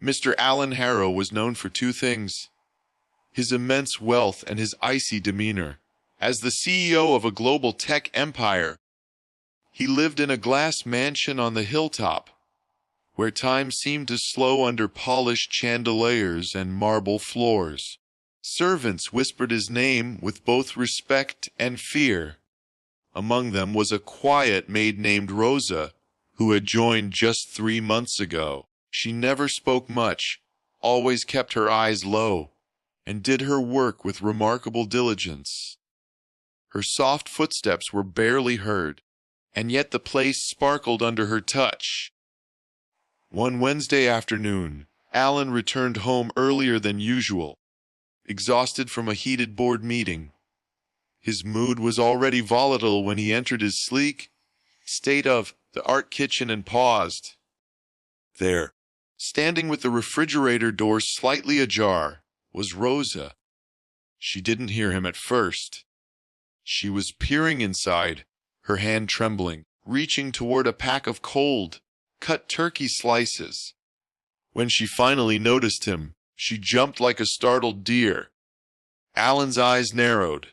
Mr. Alan Harrow was known for two things: his immense wealth and his icy demeanor. As the CEO of a global tech empire, he lived in a glass mansion on the hilltop, where time seemed to slow under polished chandeliers and marble floors. Servants whispered his name with both respect and fear. Among them was a quiet maid named Rosa, who had joined just 3 months ago. She never spoke much, always kept her eyes low, and did her work with remarkable diligence. Her soft footsteps were barely heard, and yet the place sparkled under her touch. One Wednesday afternoon, Alan returned home earlier than usual, exhausted from a heated board meeting. His mood was already volatile when he entered his sleek state of the art kitchen and paused. There, standing with the refrigerator door slightly ajar, was Rosa. She didn't hear him at first. She was peering inside, her hand trembling, reaching toward a pack of cold, cut turkey slices. When she finally noticed him, she jumped like a startled deer. Alan's eyes narrowed.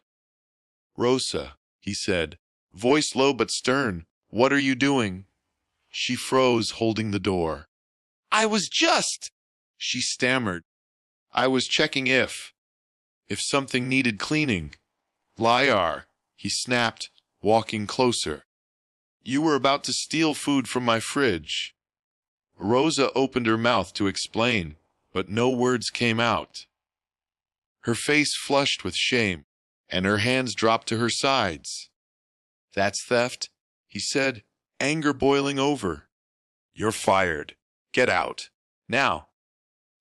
"Rosa," he said, voice low but stern, "what are you doing?" She froze, holding the door. "I was just," she stammered. "I was checking if something needed cleaning." "Liar," he snapped, walking closer. "You were about to steal food from my fridge." Rosa opened her mouth to explain, but no words came out. Her face flushed with shame, and her hands dropped to her sides. "That's theft," he said, anger boiling over. "You're fired. Get out. Now."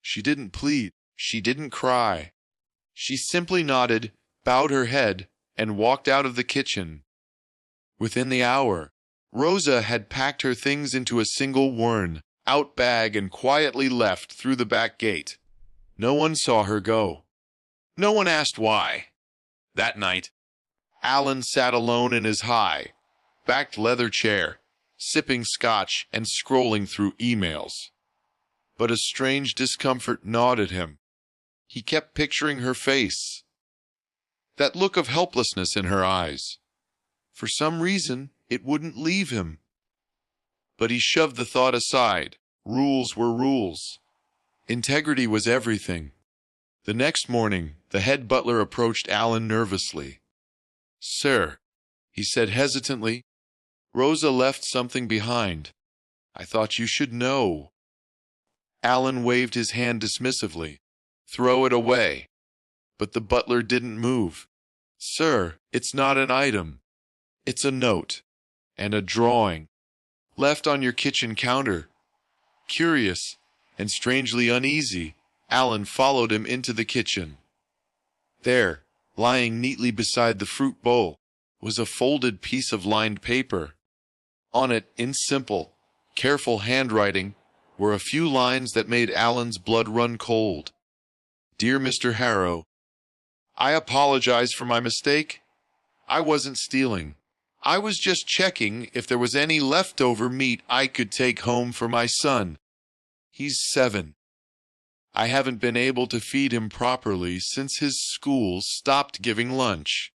She didn't plead. She didn't cry. She simply nodded, bowed her head, and walked out of the kitchen. Within the hour, Rosa had packed her things into a single worn-out bag and quietly left through the back gate. No one saw her go. No one asked why. That night, Alan sat alone in his high-backed leather chair, sipping scotch and scrolling through emails. But a strange discomfort gnawed at him. He kept picturing her face, that look of helplessness in her eyes. For some reason, it wouldn't leave him. But he shoved the thought aside. Rules were rules. Integrity was everything. The next morning, the head butler approached Alan nervously. "Sir," he said hesitantly, "Rosa left something behind. I thought you should know." Alan waved his hand dismissively. "Throw it away." But the butler didn't move. "Sir, it's not an item. It's a note. And a drawing. Left on your kitchen counter." Curious and strangely uneasy, Alan followed him into the kitchen. There, lying neatly beside the fruit bowl, was a folded piece of lined paper. On it, in simple, careful handwriting, were a few lines that made Alan's blood run cold. "Dear Mr. Harrow, I apologize for my mistake. I wasn't stealing. I was just checking if there was any leftover meat I could take home for my son. He's 7. I haven't been able to feed him properly since his school stopped giving lunch.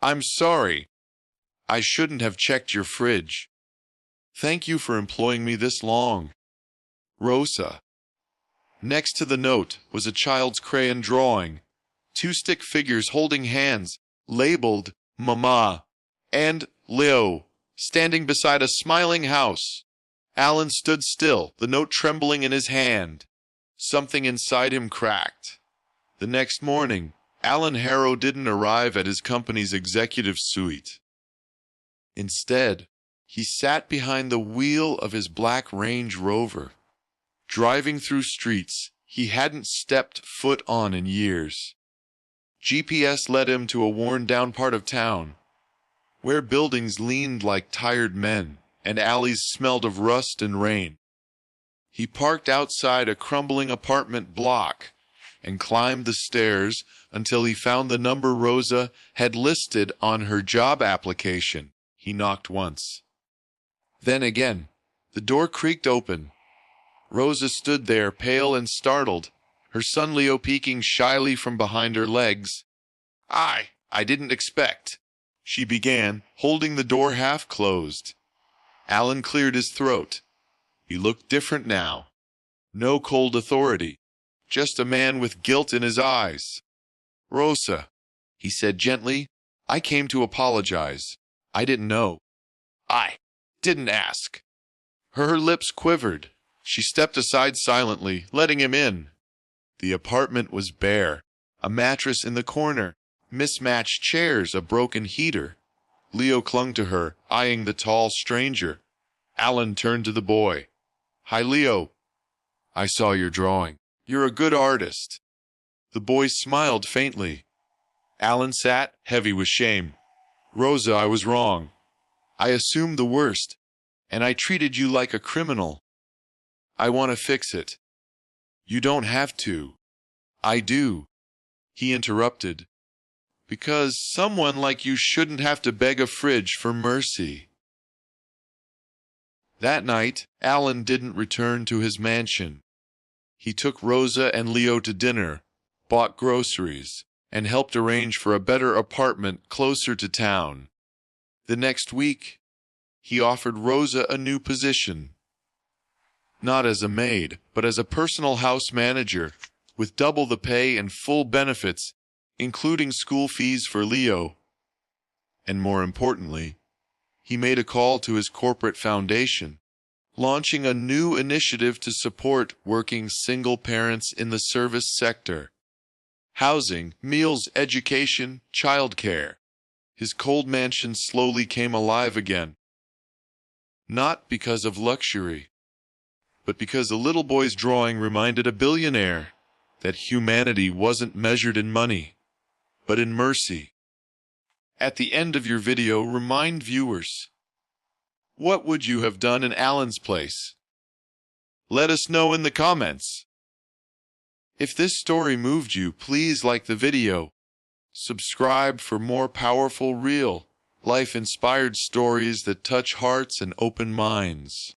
I'm sorry. I shouldn't have checked your fridge. Thank you for employing me this long. Rosa." Next to the note was a child's crayon drawing, 2 stick figures holding hands, labeled Mama and Leo, standing beside a smiling house. Alan stood still, the note trembling in his hand. Something inside him cracked. The next morning, Alan Harrow didn't arrive at his company's executive suite. Instead, he sat behind the wheel of his black Range Rover, driving through streets he hadn't stepped foot on in years. GPS led him to a worn-down part of town, where buildings leaned like tired men and alleys smelled of rust and rain. He parked outside a crumbling apartment block and climbed the stairs until he found the number Rosa had listed on her job application. He knocked once. Then again. The door creaked open. Rosa stood there, pale and startled, her son Leo peeking shyly from behind her legs. I didn't expect," she began, holding the door half closed. Alan cleared his throat. He looked different now. No cold authority, just a man with guilt in his eyes. "Rosa," he said gently, "I came to apologize. I didn't know. I didn't ask." Her lips quivered. She stepped aside silently, letting him in. The apartment was bare. A mattress in the corner, mismatched chairs, a broken heater. Leo clung to her, eyeing the tall stranger. Alan turned to the boy. "Hi, Leo. I saw your drawing. You're a good artist." The boy smiled faintly. Alan sat, heavy with shame. "Rosa, I was wrong. I assumed the worst, and I treated you like a criminal. I want to fix it." "You don't have to." "I do," he interrupted. "Because someone like you shouldn't have to beg a fridge for mercy." That night, Alan didn't return to his mansion. He took Rosa and Leo to dinner, bought groceries, and helped arrange for a better apartment closer to town. The next week, he offered Rosa a new position. Not as a maid, but as a personal house manager, with double the pay and full benefits, including school fees for Leo. And more importantly, he made a call to his corporate foundation, launching a new initiative to support working single parents in the service sector. Housing, meals, education, childcare. His cold mansion slowly came alive again. Not because of luxury, but because a little boy's drawing reminded a billionaire that humanity wasn't measured in money, but in mercy. At the end of your video, remind viewers, what would you have done in Alan's place? Let us know in the comments. If this story moved you, please like the video. Subscribe for more powerful, real, life-inspired stories that touch hearts and open minds.